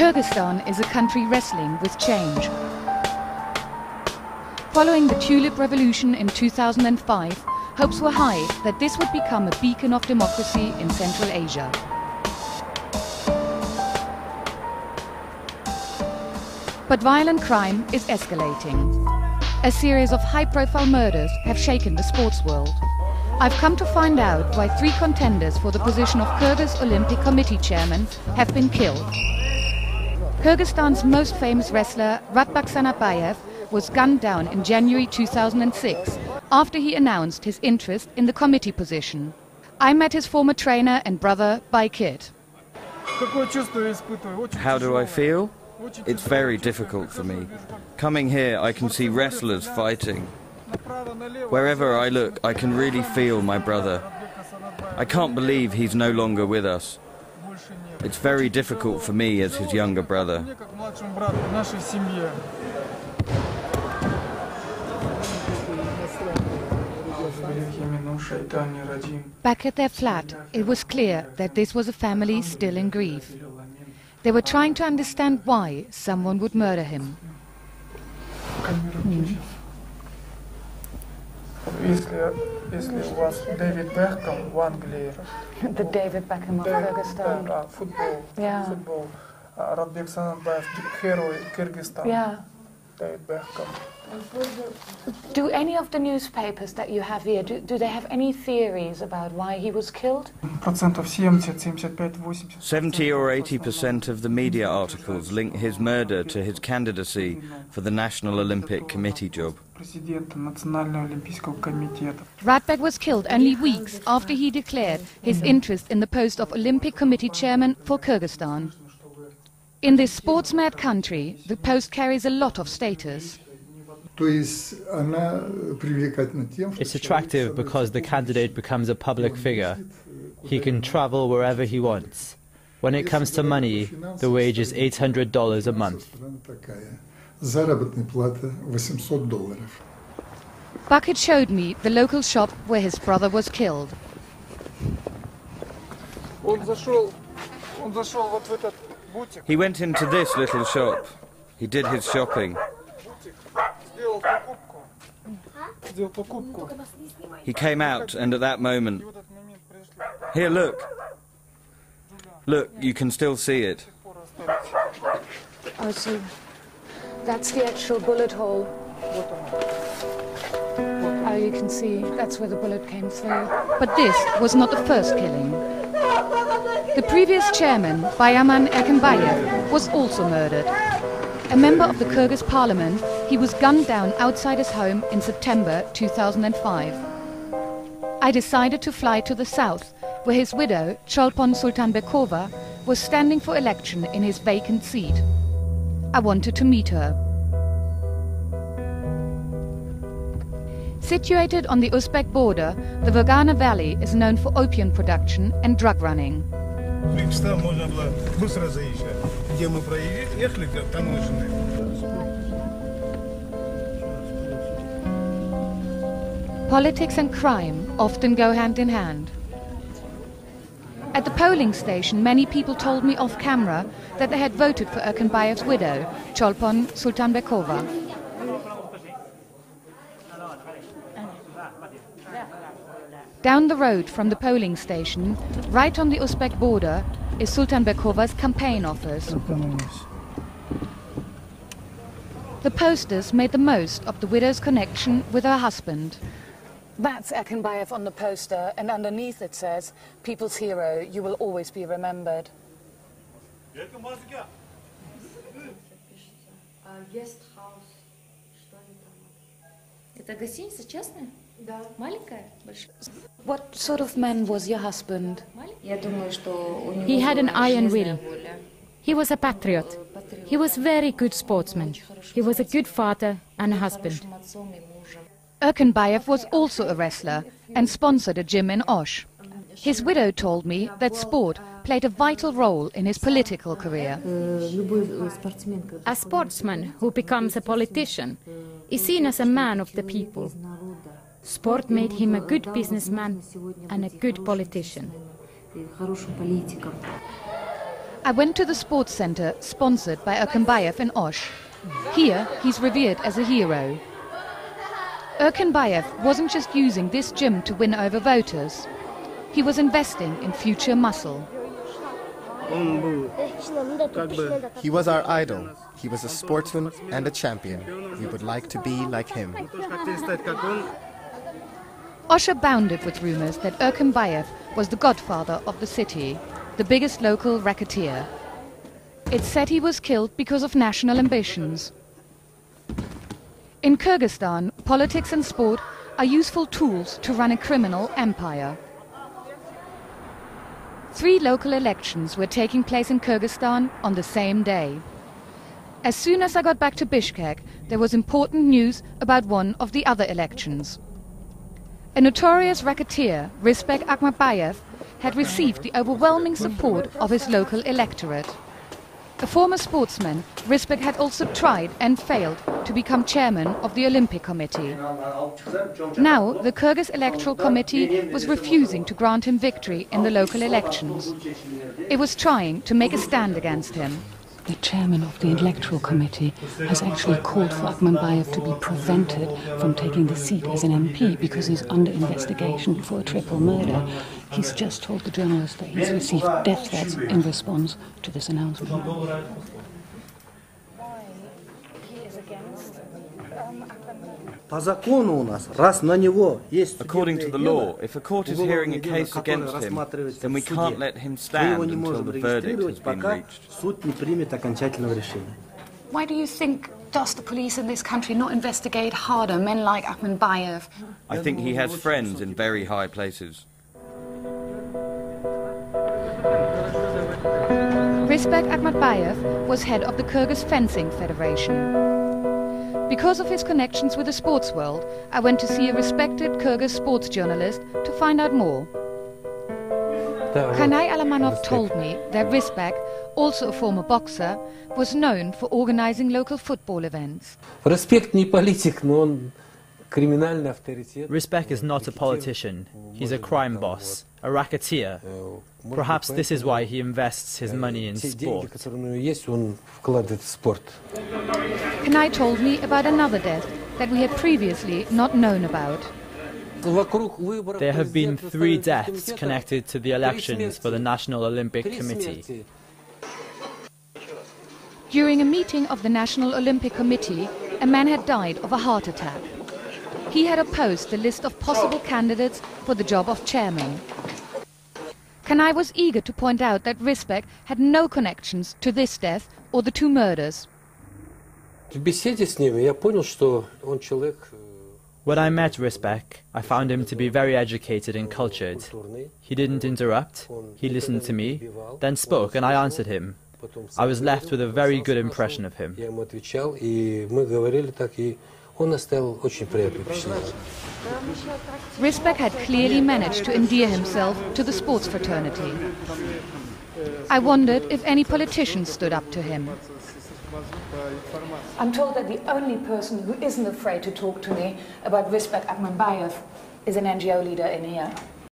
Kyrgyzstan is a country wrestling with change. Following the Tulip Revolution in 2005, hopes were high that this would become a beacon of democracy in Central Asia. But violent crime is escalating. A series of high-profile murders have shaken the sports world. I've come to find out why 3 contenders for the position of Kyrgyz Olympic Committee chairman have been killed. Kyrgyzstan's most famous wrestler, Ratbak Sanabayev, was gunned down in January 2006 after he announced his interest in the committee position. I met his former trainer and brother, Baykit. How do I feel? It's very difficult for me. Coming here, I can see wrestlers fighting. Wherever I look, I can really feel my brother. I can't believe he's no longer with us. It's very difficult for me as his younger brother. Back at their flat, it was clear that this was a family still in grief. They were trying to understand why someone would murder him. Если у вас Дэвид Бекхэм в Англии. The David Beckham of Kyrgyzstan. Футбол. Yeah. Футбол. Ratbak Sanabayev, hero Kyrgyzstan. Yeah. David Beckham. Do any of the newspapers that you have here, do they have any theories about why he was killed? 70 or 80% of the media articles link his murder to his candidacy for the National Olympic Committee job. Ratbak was killed only weeks after he declared his interest in the post of Olympic Committee chairman for Kyrgyzstan. In this sports-mad country, the post carries a lot of status. It's attractive because the candidate becomes a public figure. He can travel wherever he wants. When it comes to money, the wage is $800 a month. Bucket showed me the local shop where his brother was killed. He went into this little shop. He did his shopping. He came out, and at that moment... Here, look. Look, you can still see it. Oh, so that's the actual bullet hole. Oh, you can see, that's where the bullet came through. But this was not the first killing. The previous chairman, Bayaman Erkenbayev, was also murdered. A member of the Kyrgyz parliament, he was gunned down outside his home in September 2005. I decided to fly to the south, where his widow, Cholpon Sultanbekova, was standing for election in his vacant seat. I wanted to meet her. Situated on the Uzbek border, the Fergana Valley is known for opium production and drug running. Politics and crime often go hand in hand. At the polling station, many people told me off camera that they had voted for Erkenbayev's widow, Cholpon Sultanbekova. Down the road from the polling station, right on the Uzbek border, is Sultanbekova's campaign office. The posters made the most of the widow's connection with her husband. That's Erkenbayev on the poster, and underneath it says, "People's hero, you will always be remembered." What sort of man was your husband? He had an iron will. He was a patriot. He was very good sportsman. He was a good father and a husband. Erkenbayev was also a wrestler and sponsored a gym in Osh. His widow told me that sport played a vital role in his political career. A sportsman who becomes a politician is seen as a man of the people. Sport made him a good businessman and a good politician. I went to the sports center sponsored by Erkenbayev in Osh. Here, he's revered as a hero. Erkenbayev wasn't just using this gym to win over voters. He was investing in future muscle. He was our idol. He was a sportsman and a champion. We would like to be like him. Osh abounded with rumors that Erkenbayev was the godfather of the city, the biggest local racketeer. It's said he was killed because of national ambitions. In Kyrgyzstan, politics and sport are useful tools to run a criminal empire. 3 local elections were taking place in Kyrgyzstan on the same day. As soon as I got back to Bishkek, there was important news about one of the other elections. A notorious racketeer, Rizbek Akmatbayev, had received the overwhelming support of his local electorate. A former sportsman, Rizbek had also tried and failed to become chairman of the Olympic Committee. Now, the Kyrgyz Electoral Committee was refusing to grant him victory in the local elections. It was trying to make a stand against him. The chairman of the Electoral Committee has actually called for Akmatbayev to be prevented from taking the seat as an MP because he's under investigation for a triple murder. He's just told the journalist that he's received death threats in response to this announcement. According to the law, if a court is hearing a case against him, then we can't let him stand until the verdict has been reached. Why do you think does the police in this country not investigate harder men like Akmatbayev? I think he has friends in very high places. Rizbek Akmatbayev was head of the Kyrgyz Fencing Federation. Because of his connections with the sports world, I went to see a respected Kyrgyz sports journalist to find out more. Kanay Alamanov told me that Rizbek, also a former boxer, was known for organizing local football events. Rizbek is not a politician. He's a crime boss, a racketeer. Perhaps this is why he invests his money in sport. Kanay told me about another death that we had previously not known about. There have been 3 deaths connected to the elections for the National Olympic Committee. During a meeting of the National Olympic Committee, a man had died of a heart attack. He had opposed the list of possible candidates for the job of chairman. Kanay was eager to point out that Rizbek had no connections to this death or the 2 murders. When I met Rizbek, I found him to be very educated and cultured. He didn't interrupt, he listened to me, then spoke and I answered him. I was left with a very good impression of him. Rizbek had clearly managed to endear himself to the sports fraternity. I wondered if any politicians stood up to him. I'm told that the only person who isn't afraid to talk to me about Rizbek Akmatbayev is an NGO leader in here.